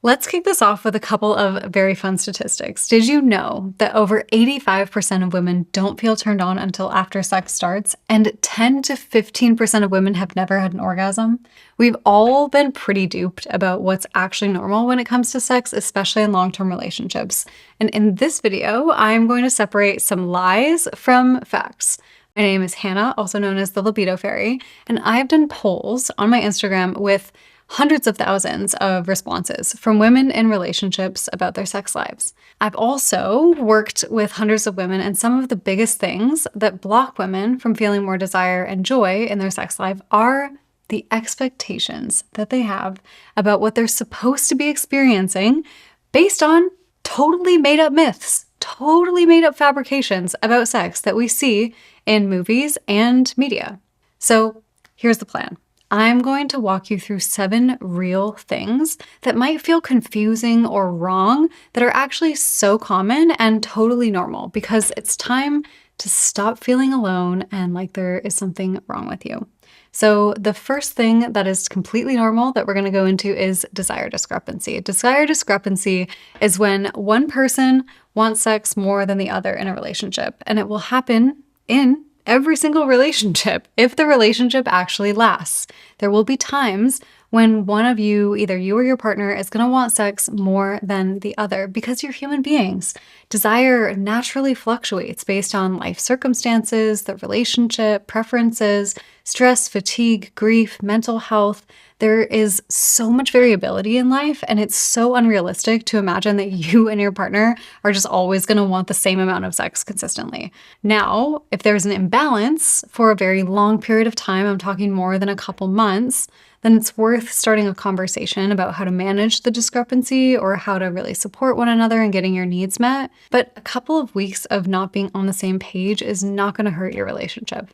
Let's kick this off with a couple of very fun statistics. Did you know that over 85% of women don't feel turned on until after sex starts, and 10 to 15% of women have never had an orgasm? We've all been pretty duped about what's actually normal when it comes to sex, especially in long-term relationships. And in this video, I'm going to separate some lies from facts. My name is Hannah, also known as the Libido Fairy, and I've done polls on my Instagram with hundreds of thousands of responses from women in relationships about their sex lives. I've also worked with hundreds of women, and some of the biggest things that block women from feeling more desire and joy in their sex life are the expectations that they have about what they're supposed to be experiencing based on totally made up myths, totally made up fabrications about sex that we see in movies and media. So here's the plan. I'm going to walk you through 7 real things that might feel confusing or wrong that are actually so common and totally normal, because it's time to stop feeling alone and like there is something wrong with you. So the first thing that is completely normal that we're going to go into is desire discrepancy. Desire discrepancy is when one person wants sex more than the other in a relationship, and it will happen in every single relationship if the relationship actually lasts. There will be times when one of you, either you or your partner, is going to want sex more than the other because you're human beings. Desire naturally fluctuates based on life circumstances, the relationship, preferences, stress, fatigue, grief, mental health. There is so much variability in life, and it's so unrealistic to imagine that you and your partner are just always going to want the same amount of sex consistently. Now, if there's an imbalance for a very long period of time, I'm talking more than a couple months, then it's worth starting a conversation about how to manage the discrepancy or how to really support one another in getting your needs met. But a couple of weeks of not being on the same page is not going to hurt your relationship.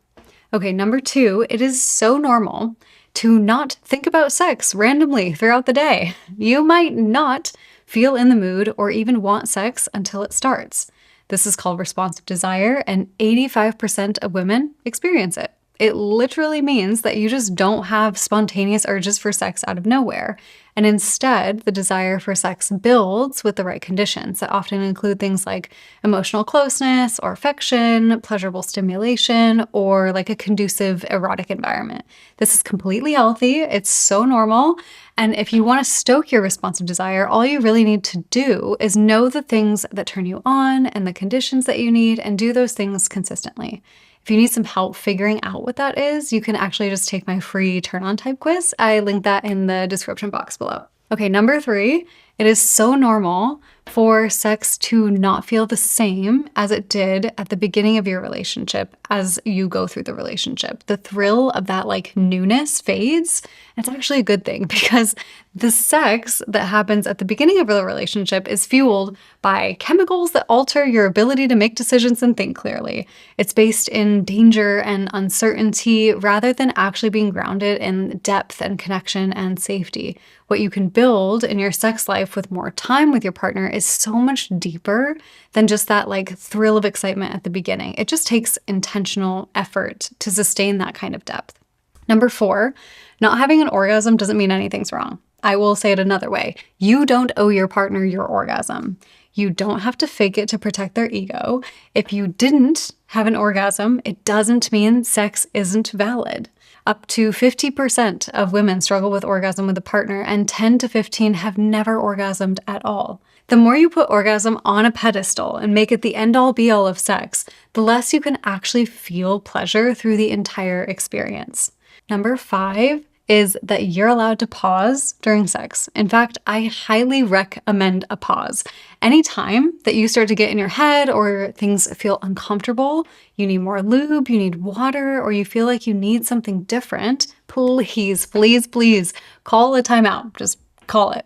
Okay, number 2, it is so normal to not think about sex randomly throughout the day. You might not feel in the mood or even want sex until it starts. This is called responsive desire, and 85% of women experience it. It literally means that you just don't have spontaneous urges for sex out of nowhere. And instead, the desire for sex builds with the right conditions that often include things like emotional closeness or affection, pleasurable stimulation, or like a conducive erotic environment. This is completely healthy. It's so normal. And if you want to stoke your responsive desire, all you really need to do is know the things that turn you on and the conditions that you need, and do those things consistently. If you need some help figuring out what that is, you can actually just take my free turn on type quiz. I link that in the description box below. Okay, number 3, it is so normal for sex to not feel the same as it did at the beginning of your relationship as you go through the relationship. The thrill of that like newness fades. It's actually a good thing because the sex that happens at the beginning of a relationship is fueled by chemicals that alter your ability to make decisions and think clearly. It's based in danger and uncertainty rather than actually being grounded in depth and connection and safety. What you can build in your sex life with more time with your partner is so much deeper than just that like thrill of excitement at the beginning. It just takes intentional effort to sustain that kind of depth. Number 4, not having an orgasm doesn't mean anything's wrong. I will say it another way. You don't owe your partner your orgasm. You don't have to fake it to protect their ego. If you didn't have an orgasm, it doesn't mean sex isn't valid. Up to 50% of women struggle with orgasm with a partner, and 10 to 15 have never orgasmed at all. The more you put orgasm on a pedestal and make it the end-all be-all of sex, the less you can actually feel pleasure through the entire experience. Number 5 is that you're allowed to pause during sex. In fact, I highly recommend a pause. Anytime that you start to get in your head or things feel uncomfortable, you need more lube, you need water, or you feel like you need something different, please, please, please call a timeout. Just call it.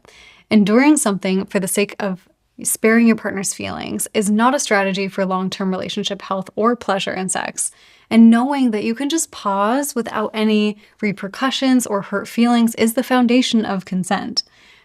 Enduring something for the sake of sparing your partner's feelings is not a strategy for long-term relationship health or pleasure in sex. And knowing that you can just pause without any repercussions or hurt feelings is the foundation of consent.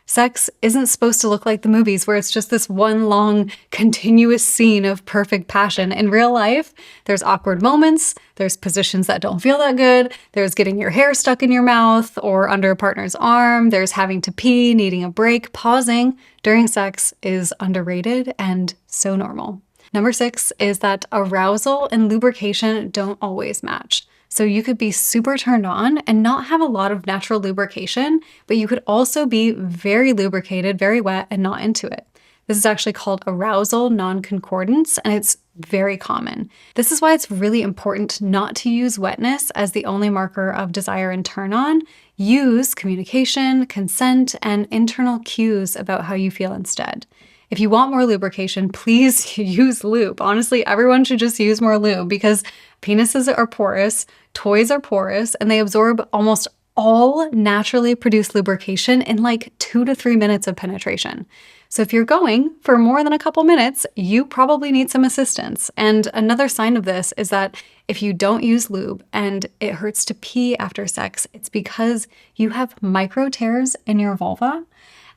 Sex isn't supposed to look like the movies where it's just this one long, continuous scene of perfect passion. In real life, there's awkward moments, there's positions that don't feel that good, there's getting your hair stuck in your mouth or under a partner's arm, there's having to pee, needing a break. Pausing during sex is underrated and so normal. Number 6 is that arousal and lubrication don't always match. So you could be super turned on and not have a lot of natural lubrication, but you could also be very lubricated, very wet, and not into it. This is actually called arousal non-concordance, and it's very common. This is why it's really important not to use wetness as the only marker of desire and turn on. Use communication, consent, and internal cues about how you feel instead. If you want more lubrication, please use lube. Honestly, everyone should just use more lube because penises are porous, toys are porous, and they absorb almost all naturally produced lubrication in like 2 to 3 minutes of penetration. So if you're going for more than a couple minutes, you probably need some assistance. And another sign of this is that if you don't use lube and it hurts to pee after sex, it's because you have micro tears in your vulva.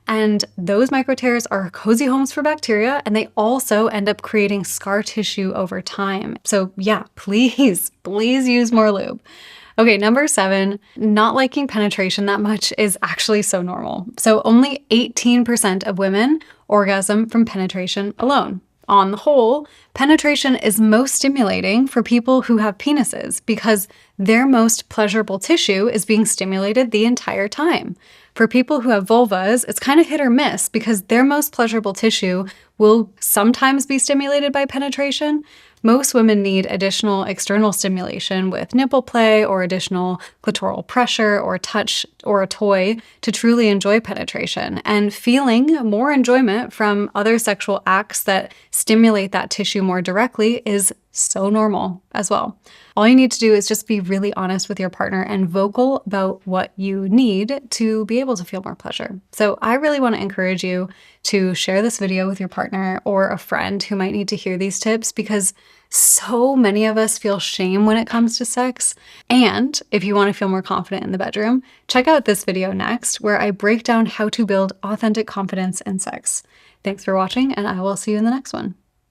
And those micro tears are cozy homes for bacteria, and they also end up creating scar tissue over time. So yeah, please use more lube. Okay, number 7, not liking penetration that much is actually so normal. So only 18% of women orgasm from penetration alone. On the whole, penetration is most stimulating for people who have penises because their most pleasurable tissue is being stimulated the entire time. For people who have vulvas, it's kind of hit or miss because their most pleasurable tissue will sometimes be stimulated by penetration. Most women need additional external stimulation with nipple play or additional clitoral pressure or touch or a toy to truly enjoy penetration. And feeling more enjoyment from other sexual acts that stimulate that tissue more directly is so normal as well. All you need to do is just be really honest with your partner and vocal about what you need to be able to feel more pleasure. So I really want to encourage you to share this video with your partner or a friend who might need to hear these tips because so many of us feel shame when it comes to sex. And if you want to feel more confident in the bedroom, check out this video next where I break down how to build authentic confidence in sex. Thanks for watching, and I will see you in the next one.